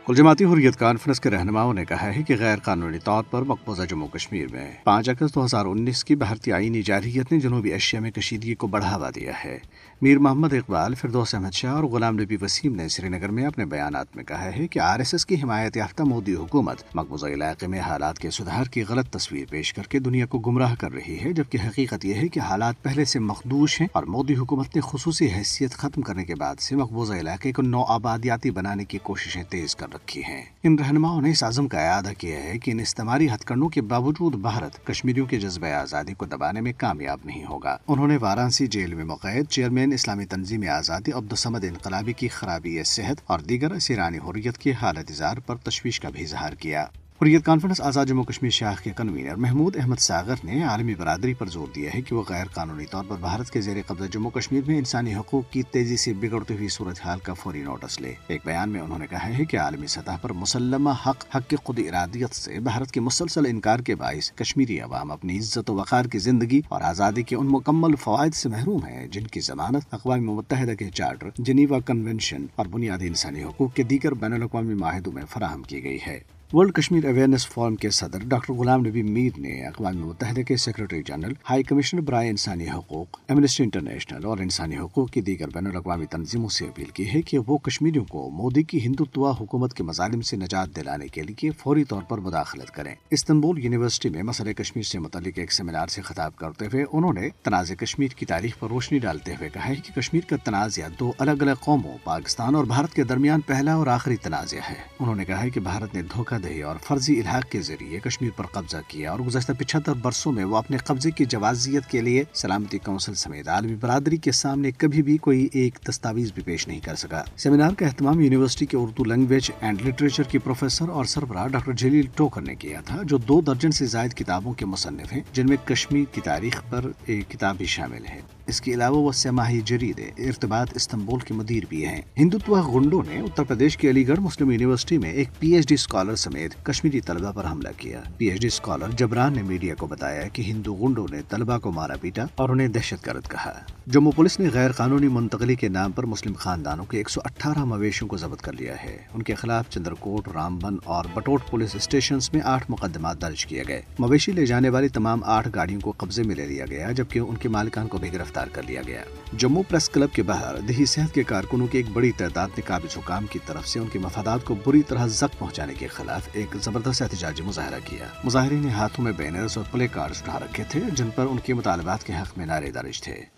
کل جماعتی حریت کانفرنس کے رہنماؤں نے کہا ہے کہ غیر قانونی طور پر مقبوضہ جموں کشمیر میں 5 اگست 2019 کی بھارتی آئینی جارحیت نے جنوبی ایشیا میں کشیدگی کو بڑھاوا دیا ہے۔ میر محمد اقبال، فردوس احمد شاہ اور غلام نبی وسیم نے سری نگر میں اپنے بیانات میں کہا ہے کہ RSS کی حمایت یافتہ مودی حکومت مقبوضہ علاقے میں حالات کے سدھار کی غلط تصویر پیش کر کے دنیا کو گمراہ کر رہی ہے، جبکہ حقیقت یہ ہے کہ حالات پہلے سے مخدوش ہیں اور مودی حکومت نے خصوصی حیثیت ختم کرنے کے بعد سے مقبوضہ علاقے کو نو آبادیاتی بنانے کی کوششیں تیز کر رکھی ہیں۔ ان رہنماؤں نے اس عزم کا اعادہ کیا ہے کہ ان استعماری ہتھ کنڈوں کے باوجود بھارت کشمیریوں کے جذبہ آزادی کو دبانے میں کامیاب نہیں ہوگا۔ انہوں نے وارانسی جیل میں مقید چیئرمین اسلامی تنظیم آزادی عبدالصمد انقلابی کی خرابی صحت اور دیگر اسیران حریت کی حالت زار پر تشویش کا بھی اظہار کیا۔ حریت کانفرنس آزاد جموں کشمیر شاخ کے کنوینر محمود احمد ساغر نے عالمی برادری پر زور دیا ہے کہ وہ غیر قانونی طور پر بھارت کے زیر قبضہ جموں کشمیر میں انسانی حقوق کی تیزی سے بگڑتی ہوئی صورتحال کا فوری نوٹس لے۔ ایک بیان میں انہوں نے کہا ہے کہ عالمی سطح پر مسلمہ حق کی خود ارادیت سے بھارت کے مسلسل انکار کے باعث کشمیری عوام اپنی عزت و وقار کی زندگی اور آزادی کے ان مکمل فوائد سے محروم ہیں جن کی ضمانت اقوام متحدہ کے چارٹر، جنیوا کنونشن اور بنیادی انسانی حقوق کے دیگر بین الاقوامی معاہدوں میں فراہم کی گئی ہے۔ ورلڈ کشمیر اویئرنیس فورم کے صدر ڈاکٹر غلام نبی میر نے اقوام متحدہ کے سیکرٹری جنرل، ہائی کمشنر برائے انسانی حقوق، ایمنسٹی انٹرنیشنل اور انسانی حقوق کی دیگر بین الاقوامی تنظیموں سے اپیل کی ہے کہ وہ کشمیریوں کو مودی کی ہندوتوا حکومت کے مظالم سے نجات دلانے کے لیے فوری طور پر مداخلت کریں۔ استنبول یونیورسٹی میں مسئلہ کشمیر سے متعلق ایک سیمینار سے خطاب کرتے ہوئے انہوں نے تنازع کشمیر کی تاریخ پر روشنی ڈالتے ہوئے کہا ہے کہ کشمیر کا تنازع دو الگ الگ قوموں، پاکستان اور بھارت کے درمیان پہلا اور آخری تنازع ہے۔ انہوں نے کہا ہے کہ بھارت نے دھوکہ دہی اور فرضی الحاق کے ذریعے کشمیر پر قبضہ کیا اور گزشتہ 75 برسوں میں وہ اپنے قبضے کی جوازیت کے لیے سلامتی کونسل سمیت عالمی برادری کے سامنے کبھی بھی کوئی ایک دستاویز بھی پیش نہیں کر سکا۔ سیمینار کا اہتمام یونیورسٹی کے اردو لینگویج اینڈ لٹریچر کی پروفیسر اور سربراہ ڈاکٹر جلیل ٹوکر نے کیا تھا، جو 2 درجن سے زائد کتابوں کے مصنف ہیں، جن میں کشمیر کی تاریخ پر ایک کتاب بھی شامل ہے۔ اس کے علاوہ وہ سماحی جرید ارتباط استنبول کے مدیر بھی ہیں۔ ہندوتوا غنڈوں نے اتر پردیش کے علی گڑھ مسلم یونیورسٹی میں ایک PhD اسکالر سمیت کشمیری طلبہ پر حملہ کیا۔ PhD اسکالر جبران نے میڈیا کو بتایا کہ ہندو غنڈوں نے طلبہ کو مارا پیٹا اور انہیں دہشت گرد کہا۔ جموں پولیس نے غیر قانونی منتقلی کے نام پر مسلم خاندانوں کے 118 مویشیوں کو ضبط کر لیا ہے۔ ان کے خلاف چندرکوٹ، رامبن اور بٹوٹ پولیس اسٹیشنز میں 8 مقدمات درج کیے گئے۔ مویشی لے جانے والی تمام 8 گاڑیوں کو قبضے میں لے لیا گیا، جبکہ ان کے مالکان کو بھی گرفتار کر لیا گیا۔ جموں پریس کلب کے باہر دیہی صحت کے کارکنوں کی ایک بڑی تعداد نے قابض حکام کی طرف سے ان کے مفادات کو بری طرح زخم پہنچانے کے خلاف ایک زبردست احتجاجی مظاہرہ کیا۔ مظاہرین نے ہاتھوں میں بینرز اور پلے کارڈز اٹھا رکھے تھے، جن پر ان کے مطالبات کے حق میں نعرے درج تھے۔